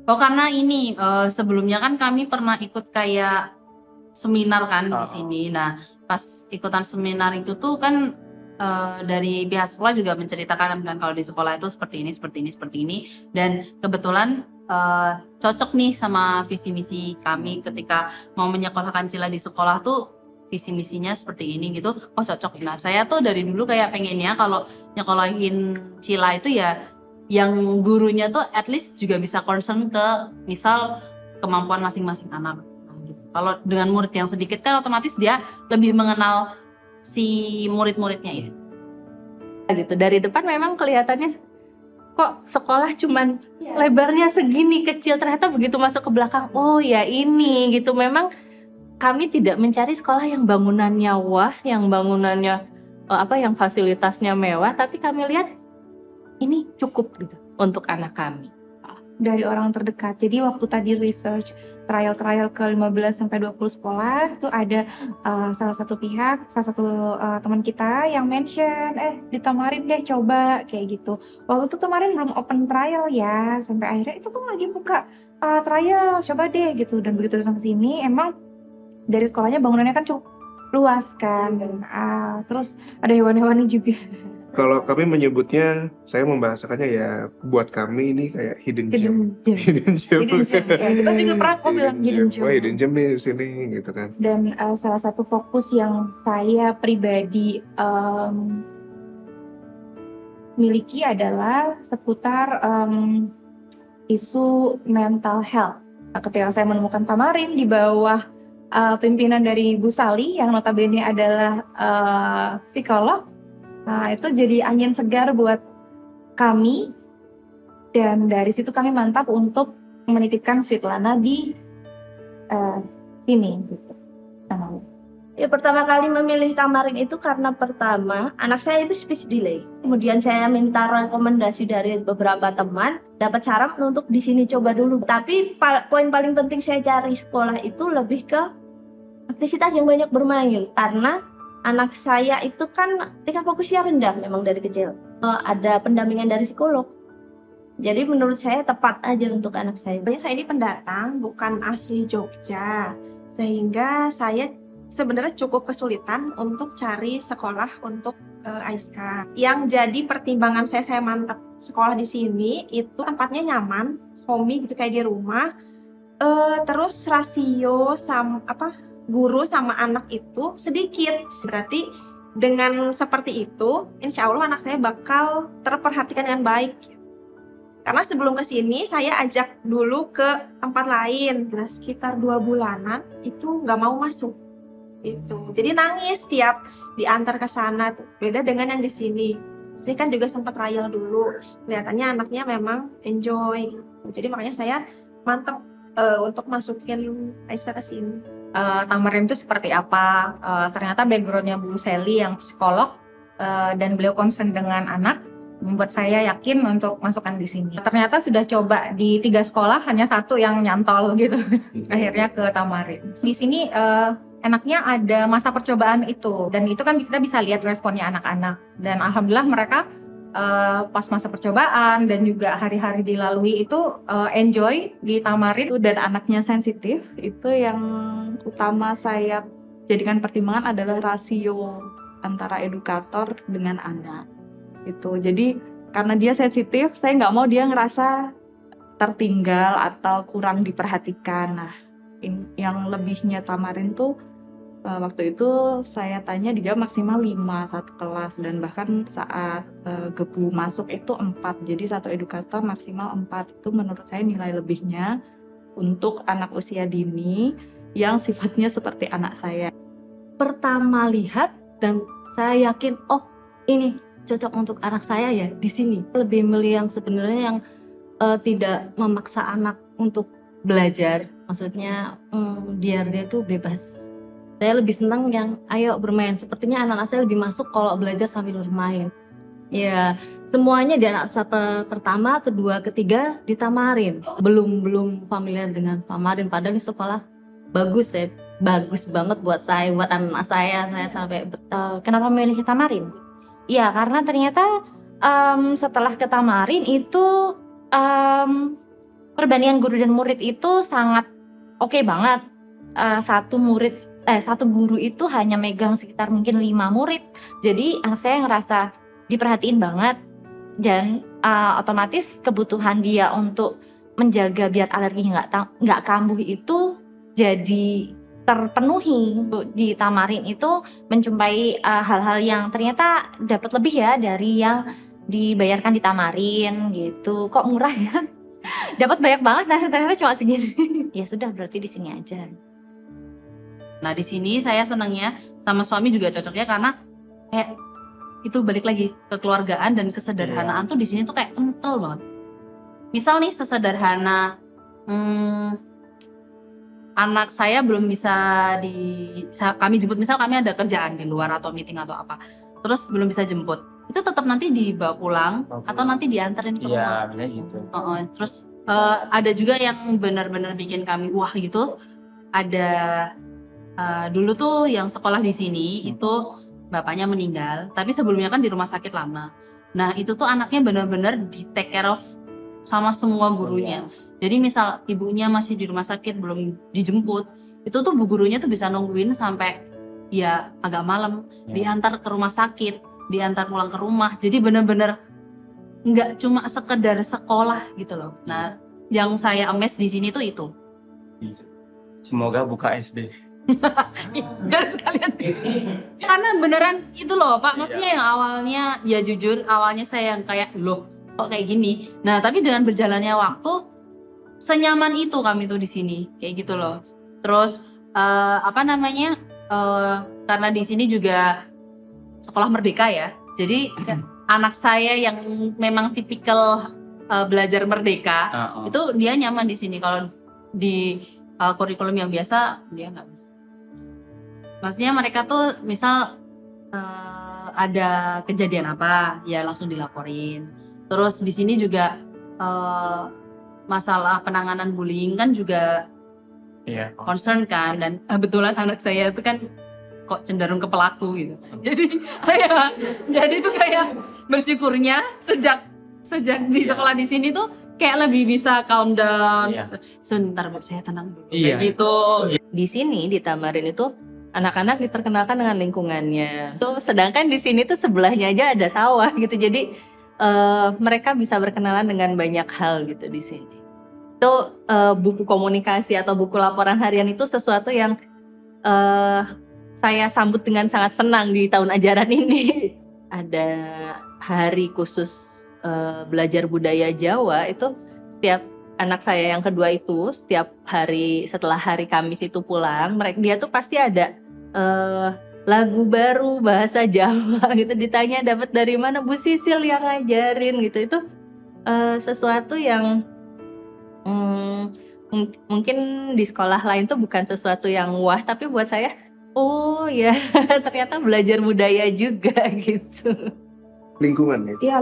Oh karena ini, sebelumnya kan kami pernah ikut kayak seminar kan di Heeh. sini. Nah, pas ikutan seminar itu tuh kan, dari pihak sekolah juga menceritakan kan kalau di sekolah itu seperti ini seperti ini seperti ini, dan kebetulan, cocok nih sama visi misi kami ketika mau menyekolahkan Cila di sekolah tuh, visi misinya seperti ini gitu, oh cocok. Nah, saya tuh dari dulu kayak pengennya kalau nyekolahin Cila itu ya yang gurunya tuh at least juga bisa concern ke misal kemampuan masing-masing anak, nah gitu. Kalau dengan murid yang sedikit kan otomatis dia lebih mengenal si murid-muridnya itu. Gitu, dari depan memang kelihatannya kok sekolah cuman lebarnya segini kecil, ternyata begitu masuk ke belakang, oh ya ini gitu. Memang kami tidak mencari sekolah yang bangunannya wah, yang bangunannya yang fasilitasnya mewah, tapi kami lihat ini cukup gitu untuk anak kami. Dari orang terdekat. Jadi waktu tadi research trial ke 15 sampai 20 sekolah tuh ada salah satu teman kita yang mention, di Tamarin deh coba kayak gitu. Waktu itu Tamarin belum open trial ya, sampai akhirnya itu tuh lagi buka trial, coba deh gitu. Dan begitu datang ke sini emang dari sekolahnya bangunannya kan cukup luas kan. Terus ada hewan-hewannya juga. Kalau kami menyebutnya, saya membahasakannya ya buat kami ini kayak hidden gem. Hidden gem. Ya, kita juga pernah bilang hidden gem. Wah, hidden gem nih di sini gitu kan. Dan salah satu fokus yang saya pribadi miliki adalah seputar isu mental health. Ketika saya menemukan Tamarin di bawah pimpinan dari Bu Sali yang notabene adalah psikolog, nah itu jadi angin segar buat kami, dan dari situ kami mantap untuk menitipkan Sweetlana di sini gitu. Ya, pertama kali memilih Tamarin itu karena pertama anak saya itu speech delay. Kemudian saya minta rekomendasi dari beberapa teman, dapat saran untuk di sini coba dulu. Tapi poin paling penting saya cari sekolah itu lebih ke aktivitas yang banyak bermain, karena anak saya itu kan tingkat fokusnya rendah memang dari kecil. Ada pendampingan dari psikolog. Jadi menurut saya tepat aja untuk anak saya. Saya ini pendatang, bukan asli Jogja. Sehingga saya sebenarnya cukup kesulitan untuk cari sekolah untuk AISKA. Yang jadi pertimbangan saya mantap sekolah di sini itu tempatnya nyaman, homey gitu kayak di rumah. Terus rasio sama guru sama anak itu sedikit. Berarti dengan seperti itu, insya Allah anak saya bakal terperhatikan dengan baik. Karena sebelum ke sini saya ajak dulu ke tempat lain. Nah, sekitar 2 bulanan itu nggak mau masuk. Itu. Jadi nangis tiap diantar ke sana. Beda dengan yang di sini. Sini kan juga sempat trial dulu. Kelihatannya anaknya memang enjoy. Gitu. Jadi makanya saya mantep untuk masukin AISKA ke sini. Tamarin itu seperti apa? Ternyata backgroundnya Bu Sally yang psikolog dan beliau concern dengan anak, membuat saya yakin untuk masukkan di sini. Ternyata sudah coba di 3 sekolah, hanya 1 yang nyantol gitu. Akhirnya ke Tamarin. Di sini enaknya ada masa percobaan itu, dan itu kan kita bisa lihat responnya anak-anak. Dan alhamdulillah mereka pas masa percobaan dan juga hari-hari dilalui itu enjoy di Tamarin. Dan anaknya sensitif, itu yang utama saya jadikan pertimbangan adalah rasio antara edukator dengan anak. Itu jadi karena dia sensitif, saya nggak mau dia ngerasa tertinggal atau kurang diperhatikan. Nah, yang lebihnya Tamarin tuh waktu itu saya tanya dijawab maksimal 5 satu kelas, dan bahkan saat gebu masuk itu 4, jadi 1 edukator maksimal 4. Itu menurut saya nilai lebihnya untuk anak usia dini yang sifatnya seperti anak saya. Pertama lihat dan saya yakin, oh ini cocok untuk anak saya ya di sini. Lebih milih yang sebenarnya yang tidak memaksa anak untuk belajar, maksudnya biar dia tuh bebas. Saya lebih senang yang ayo bermain. Sepertinya anak-anak saya lebih masuk kalau belajar sambil bermain. Ya, semuanya di anak pertama, kedua, ketiga di Tamarin. Belum familiar dengan Tamarin, padahal ini sekolah bagus ya. Bagus banget buat saya, buat anak saya sampai kenapa memilih Tamarin? Ya, karena ternyata setelah ke Tamarin itu perbandingan guru dan murid itu sangat oke banget. Satu guru itu hanya megang sekitar mungkin 5 murid. Jadi anak saya ngerasa diperhatiin banget, dan otomatis kebutuhan dia untuk menjaga biar alergi nggak kambuh itu jadi terpenuhi. Di Tamarin itu menjumpai hal-hal yang ternyata dapat lebih ya dari yang dibayarkan di Tamarin gitu. Kok murah ya? Dapat banyak banget, nah ternyata cuma segini. Ya sudah, berarti di sini aja. Nah di sini saya senangnya sama suami juga cocoknya karena kayak itu balik lagi kekeluargaan dan kesederhanaan tuh di sini tuh kayak kental banget. Misal nih sesederhana anak saya belum bisa kami jemput, misal kami ada kerjaan di luar atau meeting atau apa, terus belum bisa jemput, itu tetap nanti dibawa pulang atau nanti dianterin ke rumah. Iya, biasanya gitu. Terus ada juga yang benar-benar bikin kami wah gitu. Ada dulu tuh yang sekolah di sini itu bapaknya meninggal, tapi sebelumnya kan di rumah sakit lama. Nah itu tuh anaknya benar-benar di take care of sama semua gurunya. Jadi misal ibunya masih di rumah sakit belum dijemput, itu tuh bu gurunya tuh bisa nungguin sampai ya agak malam, diantar ke rumah sakit, diantar pulang ke rumah. Jadi benar-benar nggak cuma sekedar sekolah gitu loh. Nah yang saya ames di sini tuh itu. Semoga buka SD. Biar sekalian karena beneran itu loh Pak, maksudnya yang awalnya ya jujur awalnya saya yang kayak loh kok kayak gini. Nah tapi dengan berjalannya waktu senyaman itu kami tuh di sini kayak gitu loh. Terus karena di sini juga sekolah merdeka ya, jadi anak saya yang memang tipikal belajar merdeka itu dia nyaman di sini. Kalau di kurikulum yang biasa dia nggak bisa. Maksudnya mereka tuh misal ada kejadian apa ya langsung dilaporin. Terus di sini juga masalah penanganan bullying kan juga concern kan, dan kebetulan anak saya itu kan kok cenderung ke pelaku gitu. Jadi itu kayak bersyukurnya sejak di sekolah di sini tuh kayak lebih bisa calm down. Sebentar Bu, saya tenang dulu. Kayak gitu. Di sini di Tamarin itu anak-anak diperkenalkan dengan lingkungannya. Sedangkan di sini tuh sebelahnya aja ada sawah gitu. Jadi mereka bisa berkenalan dengan banyak hal gitu di sini. Itu buku komunikasi atau buku laporan harian itu sesuatu yang saya sambut dengan sangat senang di tahun ajaran ini. Ada hari khusus belajar budaya Jawa, itu setiap anak saya yang kedua itu setiap hari setelah hari Kamis itu pulang, dia tuh pasti ada lagu baru bahasa Jawa gitu, ditanya dapat dari mana, Bu Sisil yang ngajarin gitu. Itu sesuatu yang mungkin di sekolah lain tuh bukan sesuatu yang wah, tapi buat saya oh ya ternyata belajar budaya juga gitu. Lingkungan ya? Iya,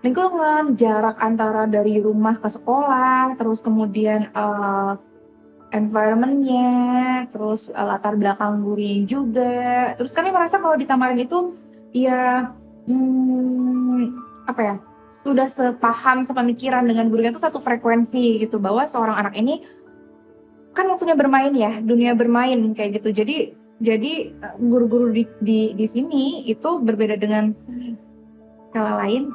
lingkungan, jarak antara dari rumah ke sekolah, terus kemudian environment-nya, terus latar belakang gurunya juga. Terus kami merasa kalau di Tamarin itu ya sudah sepaham, sepemikiran dengan gurunya itu satu frekuensi gitu, bahwa seorang anak ini kan waktunya bermain ya, dunia bermain kayak gitu. Jadi guru-guru di sini itu berbeda dengan skala lain.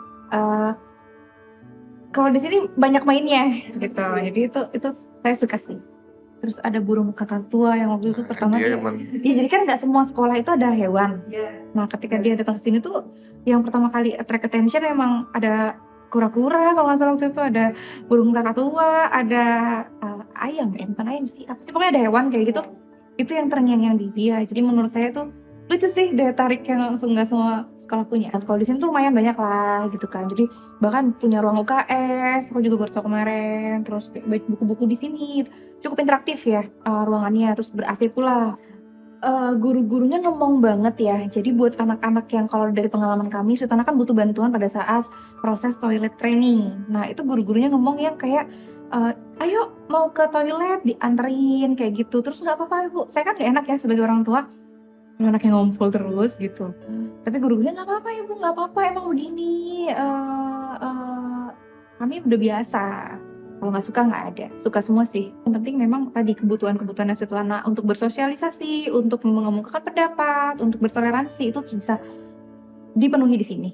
Kalau di sini banyak mainnya gitu. Jadi itu saya suka sih. Terus ada burung kakak tua yang waktu itu pertama Dia jadi kan nggak semua sekolah itu ada hewan. Nah ketika dia datang ke sini tuh yang pertama kali attract attention memang ada kura-kura, kalau nggak salah waktu itu ada burung kakak tua, ada ayam, bukan ayam sih, apa sih, pokoknya ada hewan kayak gitu. Itu yang terngiang-ngiang di dia. Jadi menurut saya tuh lucu sih daya tarik yang langsung nggak semua sekolah punya. Kalau di sini tuh lumayan banyak lah gitu kan. Jadi bahkan punya ruang UKS, aku juga baru tahu kemarin. Terus buku-buku di sini cukup interaktif ya ruangannya. Terus ber-AC pula. Guru-gurunya ngomong banget ya. Jadi buat anak-anak yang kalau dari pengalaman kami, Sultana kan butuh bantuan pada saat proses toilet training. Nah itu guru-gurunya ngomong yang kayak ayo mau ke toilet dianterin kayak gitu. Terus nggak apa-apa Bu, saya kan nggak enak ya sebagai orang tua anaknya ngumpul terus gitu. Tapi guru-gurunya nggak apa-apa ya Bu, nggak apa-apa, emang begini, kami udah biasa Kalau nggak suka nggak ada, suka semua sih. Yang penting memang tadi kebutuhan-kebutuhan anak untuk bersosialisasi, untuk mengemukakan pendapat, untuk bertoleransi itu bisa dipenuhi di sini.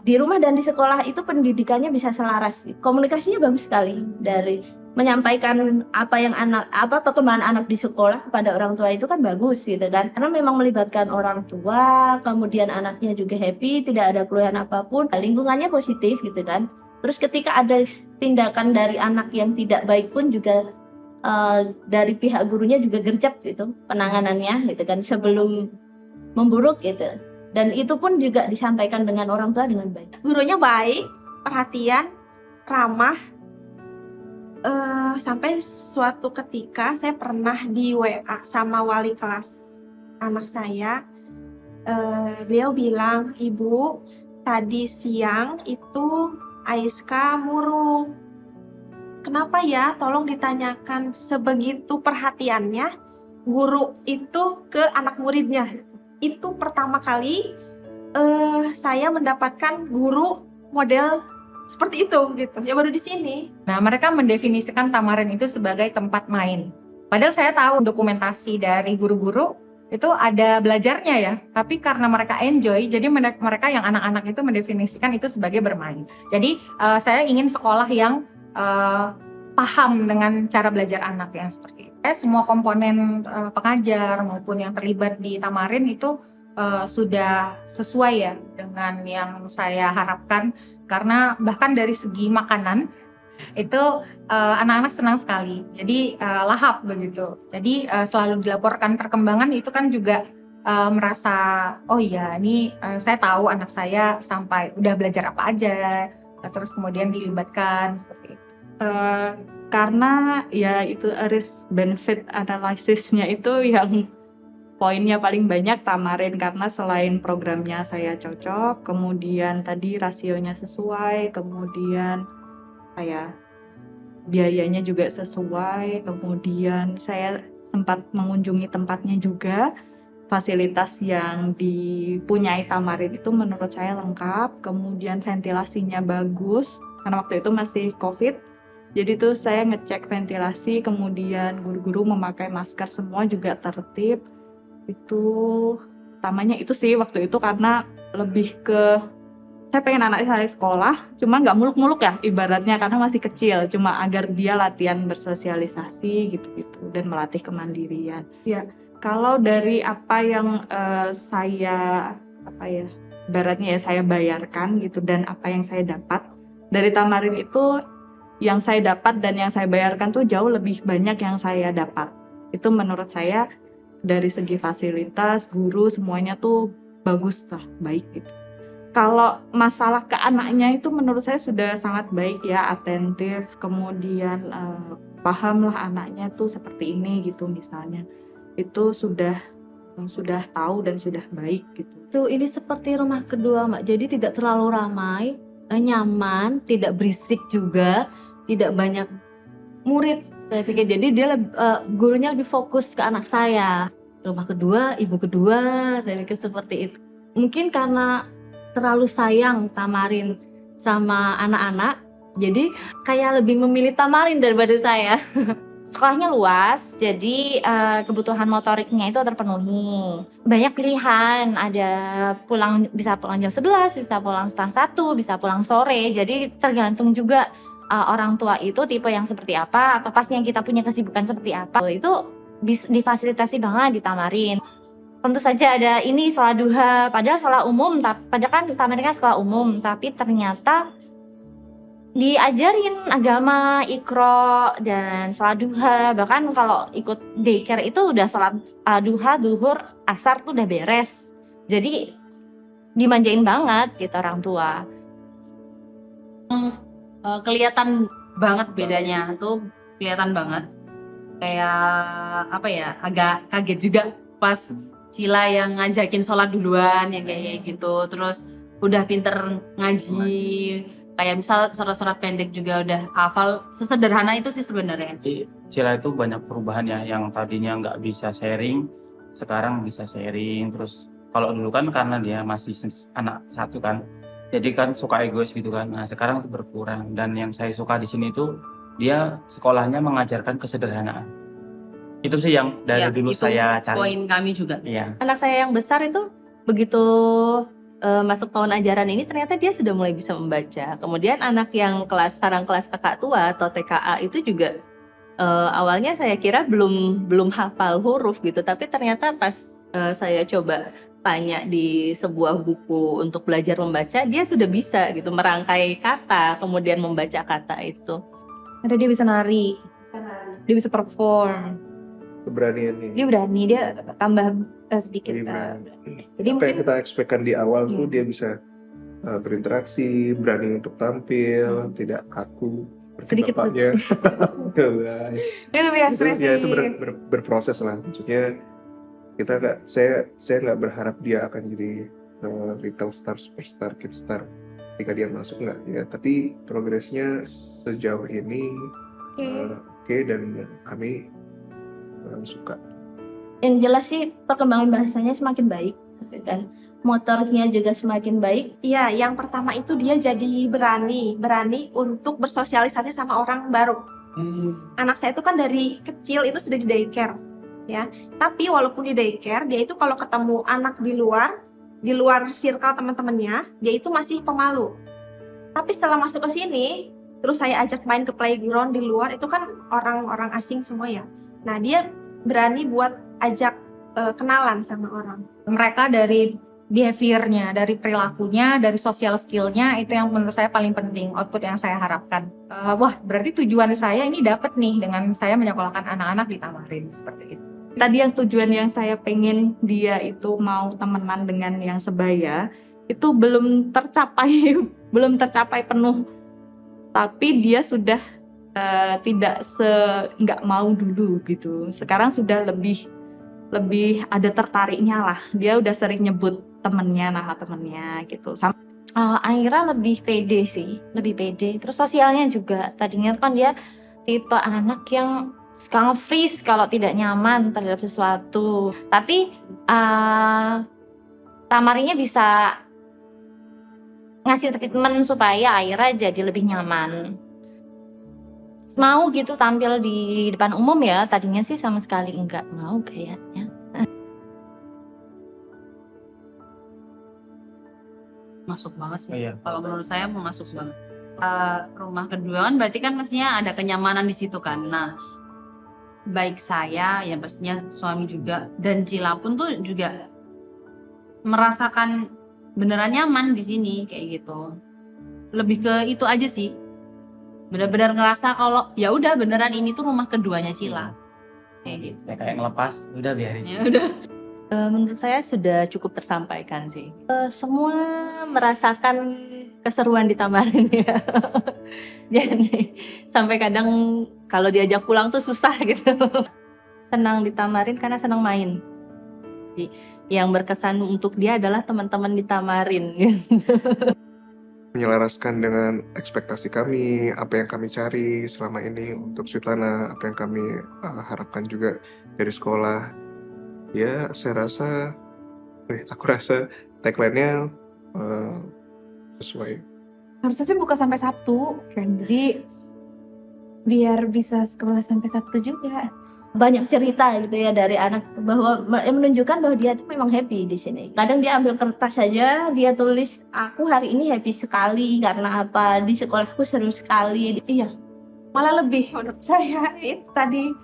Di rumah dan di sekolah itu pendidikannya bisa selaras. Komunikasinya bagus sekali, dari menyampaikan apa perkembangan anak di sekolah kepada orang tua itu kan bagus gitu kan, karena memang melibatkan orang tua, kemudian anaknya juga happy, tidak ada keluhan apapun, lingkungannya positif gitu kan. Terus ketika ada tindakan dari anak yang tidak baik pun juga dari pihak gurunya juga gercep gitu penanganannya gitu kan, sebelum memburuk gitu. Dan itu pun juga disampaikan dengan orang tua dengan baik. Gurunya baik, perhatian, ramah. Sampai suatu ketika saya pernah di WA sama wali kelas anak saya. Beliau bilang, "Ibu, tadi siang itu Aiska murung. Kenapa ya? Tolong ditanyakan." Sebegitu perhatiannya guru itu ke anak muridnya. Itu pertama kali saya mendapatkan guru model seperti itu gitu. Ya baru di sini. Nah, mereka mendefinisikan Tamarin itu sebagai tempat main. Padahal saya tahu dokumentasi dari guru-guru itu ada belajarnya ya. Tapi karena mereka enjoy, jadi mereka yang anak-anak itu mendefinisikan itu sebagai bermain. Jadi saya ingin sekolah yang paham dengan cara belajar anak yang seperti itu. Semua komponen pengajar maupun yang terlibat di Tamarin itu sudah sesuai ya dengan yang saya harapkan, karena bahkan dari segi makanan itu anak-anak senang sekali, jadi lahap begitu. Jadi selalu dilaporkan perkembangan itu kan juga merasa oh iya ini saya tahu anak saya sampai udah belajar apa aja, terus kemudian dilibatkan seperti itu. Karena ya itu risk benefit analisisnya itu yang poinnya paling banyak Tamarin, karena selain programnya saya cocok, kemudian tadi rasionya sesuai, kemudian biayanya juga sesuai, kemudian saya sempat mengunjungi tempatnya juga, fasilitas yang dipunyai Tamarin itu menurut saya lengkap, kemudian ventilasinya bagus, karena waktu itu masih COVID, jadi tuh saya ngecek ventilasi, kemudian guru-guru memakai masker semua juga tertib. Itu utamanya itu sih waktu itu, karena lebih ke saya pengen anak saya sekolah, cuma nggak muluk-muluk ya ibaratnya, karena masih kecil, cuma agar dia latihan bersosialisasi gitu-gitu dan melatih kemandirian. Ya, kalau dari apa yang ibaratnya ya saya bayarkan gitu dan apa yang saya dapat dari Tamarin itu, yang saya dapat dan yang saya bayarkan tuh jauh lebih banyak yang saya dapat. Itu menurut saya dari segi fasilitas, guru semuanya tuh bagus lah, baik gitu. Kalau masalah ke anaknya itu menurut saya sudah sangat baik ya, atentif, kemudian paham lah anaknya tuh seperti ini gitu misalnya. Itu sudah tahu dan sudah baik gitu. Tuh ini seperti rumah kedua Mbak, jadi tidak terlalu ramai, nyaman, tidak berisik juga, tidak banyak murid. Saya pikir jadi dia gurunya lebih fokus ke anak saya. Rumah kedua, ibu kedua, saya pikir seperti itu. Mungkin karena terlalu sayang Tamarin sama anak-anak, jadi kayak lebih memilih Tamarin daripada saya. Sekolahnya luas, jadi kebutuhan motoriknya itu terpenuhi. Banyak pilihan, ada bisa pulang jam 11, bisa pulang setengah 1, bisa pulang sore. Jadi tergantung juga orang tua itu tipe yang seperti apa, atau pas yang kita punya kesibukan seperti apa. Itu difasilitasi banget di Tamarin. Tentu saja ada ini sholat duha, padahal sholat umum, padahal kan Tamarin kan sekolah umum, tapi ternyata diajarin agama, ikro, dan sholat duha. Bahkan kalau ikut daycare itu udah sholat duha, duhur, asar tuh udah beres. Jadi dimanjain banget gitu orang tua. Kelihatan banget bedanya tuh, kelihatan banget. Kayak agak kaget juga pas Cila yang ngajakin sholat duluan yang kayak gitu, terus udah pinter ngaji, kayak misal surat-surat pendek juga udah hafal. Sesederhana itu sih sebenarnya. Cila itu banyak perubahan ya, yang tadinya nggak bisa sharing sekarang bisa sharing. Terus kalau dulu kan karena dia masih anak satu kan, jadi kan suka egois gitu kan. Nah sekarang itu berkurang, dan yang saya suka di sini itu dia sekolahnya mengajarkan kesederhanaan. Itu sih yang dari Ya, dulu itu saya cari. poin kami juga. Iya. Anak saya yang besar itu begitu masuk tahun ajaran ini ternyata dia sudah mulai bisa membaca. Kemudian anak yang sekarang kelas kakak tua atau TKA itu juga awalnya saya kira belum hafal huruf gitu, tapi ternyata pas saya coba tanya di sebuah buku untuk belajar membaca, dia sudah bisa gitu merangkai kata, kemudian membaca kata itu. Ada dia bisa nari, dia bisa perform, Keberaniannya. dia berani, dia tambah sedikit. Jadi berani. Jadi Apa yang mungkin kita expect-kan di awal tuh Iya. dia bisa berinteraksi, berani untuk tampil, tidak kaku seperti Sedikit bapaknya. dia lebih Itu ekspresif. ya itu berproses lah. Maksudnya kita saya nggak berharap dia akan jadi little star, superstar, kid star ketika dia masuk, nggak ya. Tapi progresnya sejauh ini oke, dan kami suka. Yang jelas sih perkembangan bahasanya semakin baik dan motoriknya juga semakin baik. Iya, yang pertama itu dia jadi berani untuk bersosialisasi sama orang baru. Anak saya itu kan dari kecil itu sudah di daycare, ya. Tapi walaupun di daycare, dia itu kalau ketemu anak di luar circle teman-temannya, dia itu masih pemalu. Tapi setelah masuk ke sini, terus saya ajak main ke playground di luar, itu kan orang-orang asing semua ya. Nah, dia berani buat ajak kenalan sama orang. Mereka dari behaviornya, dari perilakunya, dari social skillnya, itu yang menurut saya paling penting, output yang saya harapkan. Wah, berarti tujuan saya ini dapat nih dengan saya menyekolahkan anak-anak di Tamarin, seperti itu. Tadi yang tujuan yang saya pengen dia itu mau temenan dengan yang sebaya itu belum tercapai penuh, tapi dia sudah tidak nggak mau dulu gitu. Sekarang sudah lebih ada tertariknya lah. Dia udah sering nyebut nama temennya gitu. Aira lebih pede sih, lebih pede. Terus sosialnya juga. Tadinya kan dia tipe anak yang suka nge-freeze kalau tidak nyaman terhadap sesuatu. Tapi Tamarinya bisa ngasih treatment supaya Aira jadi lebih nyaman. Mau gitu tampil di depan umum ya. Tadinya sih sama sekali enggak mau kayaknya. Masuk banget sih. Iya. Kalau menurut saya masuk banget. Rumah kedua kan berarti kan mestinya ada kenyamanan di situ kan. Nah, baik saya ya pastinya suami juga dan Cila pun tuh juga merasakan beneran nyaman di sini kayak gitu. Lebih ke itu aja sih. Benar-benar ngerasa kalau ya udah beneran ini tuh rumah keduanya Cila. Kayak gitu. Ya kayak ngelepas, udah biarin. Ya udah. Menurut saya sudah cukup tersampaikan sih. Semua merasakan keseruan di Tamarin ya. Jadi sampai kadang kalau diajak pulang tuh susah gitu. Senang di Tamarin karena senang main. Jadi, yang berkesan untuk dia adalah teman-teman di Tamarin. Menyelaraskan dengan ekspektasi kami, apa yang kami cari selama ini untuk Sweetlana, apa yang kami harapkan juga dari sekolah. Ya, aku rasa tagline-nya sesuai. harusnya sih buka sampai Sabtu kan. Jadi biar bisa sekolah sampai Sabtu juga. Banyak cerita gitu ya dari anak bahwa menunjukkan bahwa dia tuh memang happy di sini. Kadang dia ambil kertas saja, dia tulis aku hari ini happy sekali karena apa, di sekolahku seru sekali. Iya, malah lebih menurut saya itu tadi.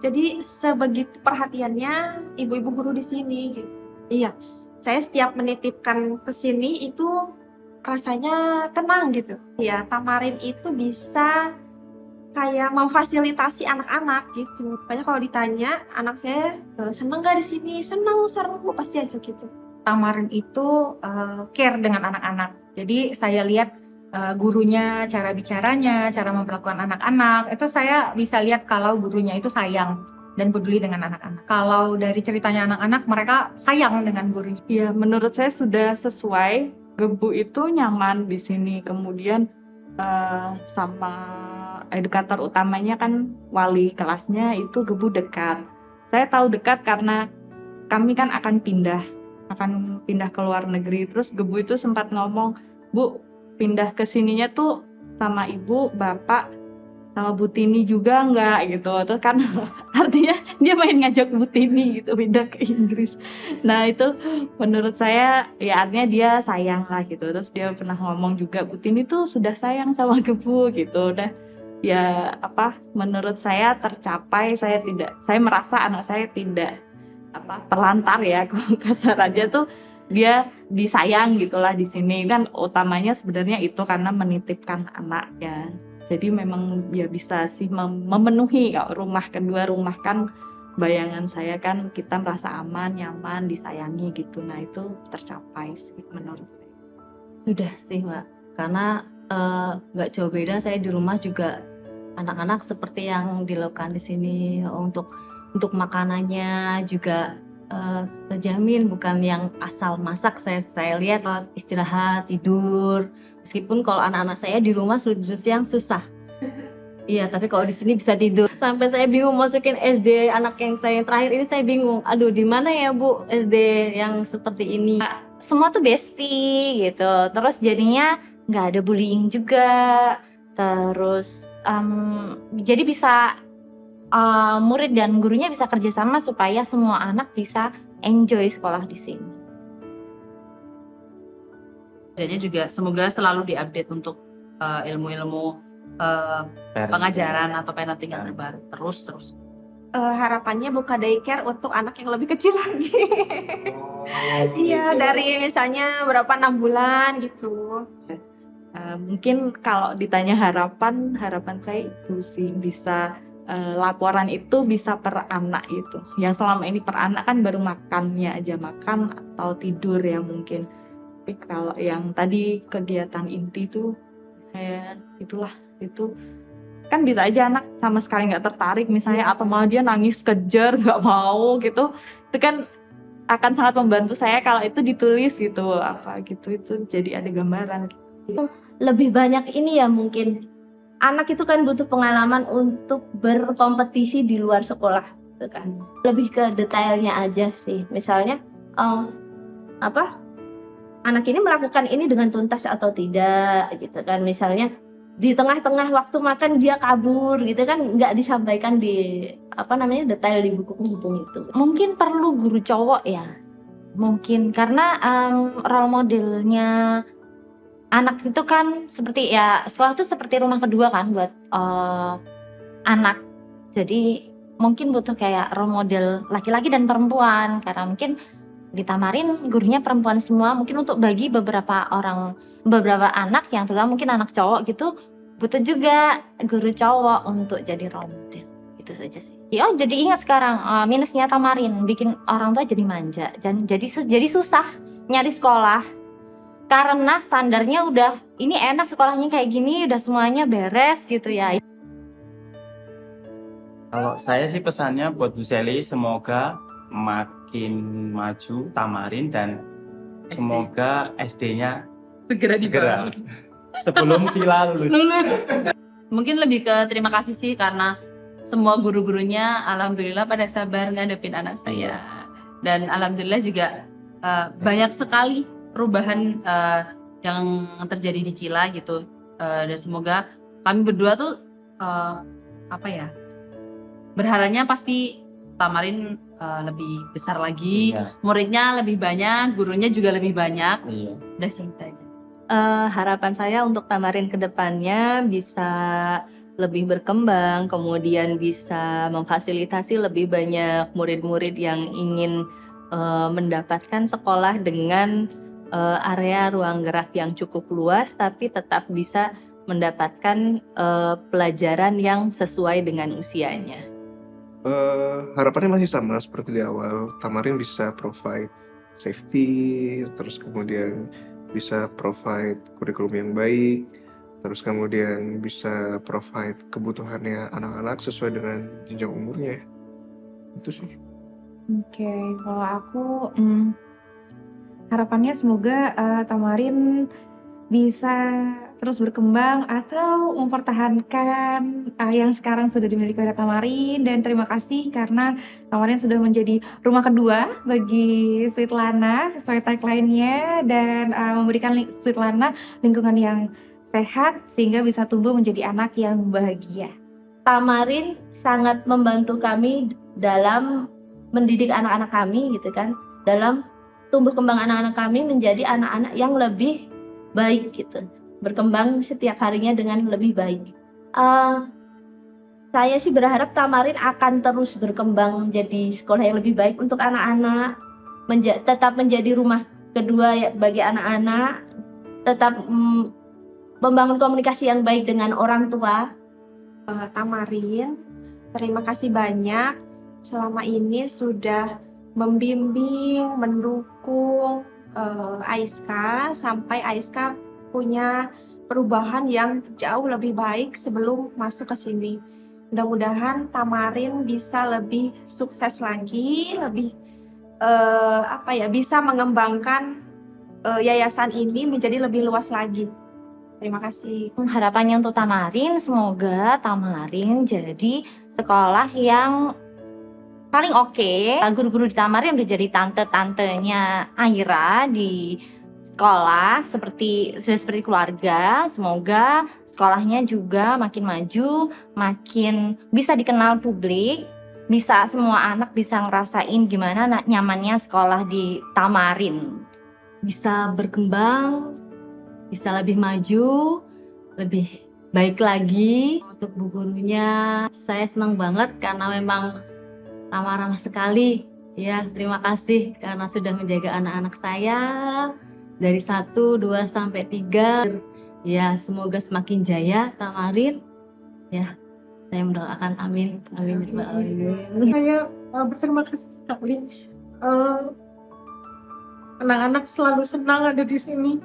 Jadi sebegitu perhatiannya ibu-ibu guru di sini gitu. Iya, saya setiap menitipkan ke sini itu rasanya tenang gitu. Ya, Tamarin itu bisa kayak memfasilitasi anak-anak gitu. Makanya kalau ditanya anak saya seneng gak di sini? Seneng, seru, pasti aja gitu. Tamarin itu care dengan anak-anak. Jadi saya lihat gurunya, cara bicaranya, cara memperlakukan anak-anak, itu saya bisa lihat kalau gurunya itu sayang dan peduli dengan anak-anak. Kalau dari ceritanya anak-anak, mereka sayang dengan gurunya. Ya, menurut saya sudah sesuai. Gebu itu nyaman di sini. Kemudian sama edukator utamanya kan wali kelasnya itu Gebu dekat. Saya tahu dekat karena kami kan akan pindah ke luar negeri. Terus Gebu itu sempat ngomong, "Bu, pindah ke sininya tuh sama ibu, bapak sama Bu Tini juga enggak gitu. Terus kan artinya dia main ngajak Bu Tini gitu pindah ke Inggris. Nah itu menurut saya ya artinya dia sayang lah gitu. Terus dia pernah ngomong juga Bu Tini tuh sudah sayang sama Gebu gitu. Udah ya apa menurut saya tercapai. Saya merasa anak saya tidak terlantar ya kalau kasar aja tuh dia disayang gitulah di sini kan utamanya sebenarnya itu karena menitipkan anak ya. Jadi memang ya bisa sih memenuhi kalau rumah kedua rumah kan bayangan saya kan kita merasa aman, nyaman, disayangi gitu. Nah itu tercapai sih menurut saya. Sudah sih Mbak, karena nggak jauh beda saya di rumah juga anak-anak seperti yang dilakukan di sini untuk makanannya juga terjamin, bukan yang asal masak. Saya lihat istirahat, tidur. Meskipun kalau anak-anak saya di rumah siang susah. Iya, tapi kalau di sini bisa tidur. Sampai saya bingung masukin SD anak yang saya yang terakhir ini, saya bingung. Aduh, di mana ya Bu SD yang seperti ini? Semua tuh bestie gitu. Terus jadinya nggak ada bullying juga. Terus jadi bisa murid dan gurunya bisa kerjasama supaya semua anak bisa enjoy sekolah di sini. Kerjanya juga semoga selalu diupdate untuk ilmu-ilmu pengajaran atau parenting yang terbaru terus. Harapannya buka daycare untuk anak yang lebih kecil lagi. Iya, dari misalnya berapa 6 bulan gitu. Mungkin kalau ditanya harapan saya itu sih bisa laporan itu bisa per anak itu. Yang selama ini per anak kan baru makannya aja, makan atau tidur ya mungkin. Tapi kalau yang tadi kegiatan inti tuh kayak itu kan bisa aja anak sama sekali nggak tertarik misalnya atau malah dia nangis kejar nggak mau gitu. Itu kan akan sangat membantu saya kalau itu ditulis gitu apa gitu, itu jadi ada gambaran gitu. Lebih banyak ini ya mungkin anak itu kan butuh pengalaman untuk berkompetisi di luar sekolah gitu kan. Lebih ke detailnya aja sih. Misalnya anak ini melakukan ini dengan tuntas atau tidak gitu kan. Misalnya di tengah-tengah waktu makan dia kabur gitu kan, nggak disampaikan di detail di buku-buku itu. Mungkin perlu guru cowok ya. Mungkin karena role modelnya anak itu kan seperti ya sekolah itu seperti rumah kedua kan buat anak. Jadi mungkin butuh kayak role model laki-laki dan perempuan, karena mungkin ditamarin gurunya perempuan semua. Mungkin untuk bagi beberapa anak yang terutama mungkin anak cowok gitu butuh juga guru cowok untuk jadi role model. Itu saja sih. Jadi ingat sekarang minusnya Tamarin bikin orang tua jadi manja. Jadi susah nyari sekolah. Karena standarnya udah ini enak sekolahnya kayak gini, udah semuanya beres gitu ya. Kalau saya sih pesannya buat Bu Sally, semoga makin maju Tamarin dan semoga SD-nya segera sebelum Cila lulus. Mungkin lebih ke terima kasih sih karena semua guru-gurunya alhamdulillah pada sabar ngadepin anak saya. Dan alhamdulillah juga banyak sekali perubahan yang terjadi di Cila gitu. Dan semoga kami berdua tuh berharapnya pasti Tamarin lebih besar lagi, muridnya lebih banyak, gurunya juga lebih banyak. Udah sih itu aja. Harapan saya untuk Tamarin ke depannya bisa lebih berkembang, kemudian bisa memfasilitasi lebih banyak murid-murid yang ingin mendapatkan sekolah dengan area ruang gerak yang cukup luas, tapi tetap bisa mendapatkan pelajaran yang sesuai dengan usianya. Harapannya masih sama seperti di awal. Tamarin bisa provide safety, terus kemudian bisa provide kurikulum yang baik, terus kemudian bisa provide kebutuhannya anak-anak sesuai dengan jenjang umurnya. Itu sih. Oke, kalau aku harapannya semoga Tamarin bisa terus berkembang atau mempertahankan yang sekarang sudah dimiliki oleh Tamarin. Dan terima kasih karena Tamarin sudah menjadi rumah kedua bagi Sweetlana sesuai tagline-nya, dan memberikan Sweetlana lingkungan yang sehat sehingga bisa tumbuh menjadi anak yang bahagia. Tamarin sangat membantu kami dalam mendidik anak-anak kami gitu kan, dalam tumbuh kembang anak-anak kami menjadi anak-anak yang lebih baik gitu, berkembang setiap harinya dengan lebih baik. Saya sih berharap Tamarin akan terus berkembang menjadi sekolah yang lebih baik untuk anak-anak, tetap menjadi rumah kedua bagi anak-anak, tetap membangun komunikasi yang baik dengan orang tua. Tamarin, terima kasih banyak selama ini sudah membimbing, mendukung Aiska sampai Aiska punya perubahan yang jauh lebih baik sebelum masuk ke sini. Mudah-mudahan Tamarin bisa lebih sukses lagi, lebih bisa mengembangkan yayasan ini menjadi lebih luas lagi. Terima kasih. Harapannya untuk Tamarin, semoga Tamarin jadi sekolah yang paling oke. Guru-guru di Tamarin udah jadi tante-tantenya Aira di sekolah, sudah seperti keluarga. Semoga sekolahnya juga makin maju, makin bisa dikenal publik, bisa semua anak bisa ngerasain gimana nyamannya sekolah di Tamarin. Bisa berkembang, bisa lebih maju, lebih baik lagi. Untuk bu gurunya, saya senang banget karena memang ramah-ramah sekali. Ya, terima kasih karena sudah menjaga anak-anak saya dari 1, 2, sampai 3. Ya, semoga semakin jaya Tamarin. Ya, saya mendoakan amin. Amin. Saya berterima kasih sekali. Anak-anak selalu senang ada di sini.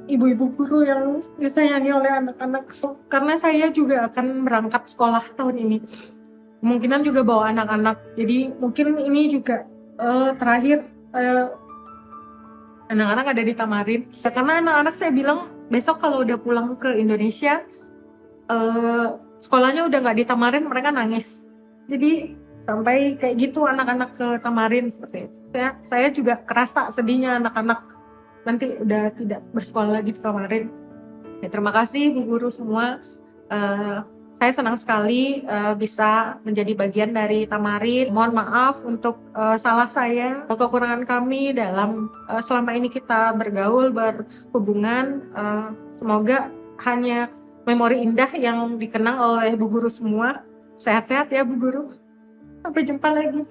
Ibu-ibu guru yang disayangi oleh anak-anak. Karena saya juga akan berangkat sekolah tahun ini. Kemungkinan juga bawa anak-anak. Jadi mungkin ini juga terakhir anak-anak ada di Tamarin. Karena anak-anak saya bilang besok kalau udah pulang ke Indonesia, sekolahnya udah nggak di Tamarin, mereka nangis. Jadi sampai kayak gitu anak-anak ke Tamarin seperti itu. Saya juga kerasa sedihnya anak-anak nanti udah tidak bersekolah lagi di Tamarin. Ya, terima kasih Bu Guru semua. Saya senang sekali bisa menjadi bagian dari Tamarin. Mohon maaf untuk salah saya, kekurangan kami dalam selama ini kita bergaul, berhubungan. Semoga hanya memori indah yang dikenang oleh Bu Guru semua. Sehat-sehat ya Bu Guru. Sampai jumpa lagi.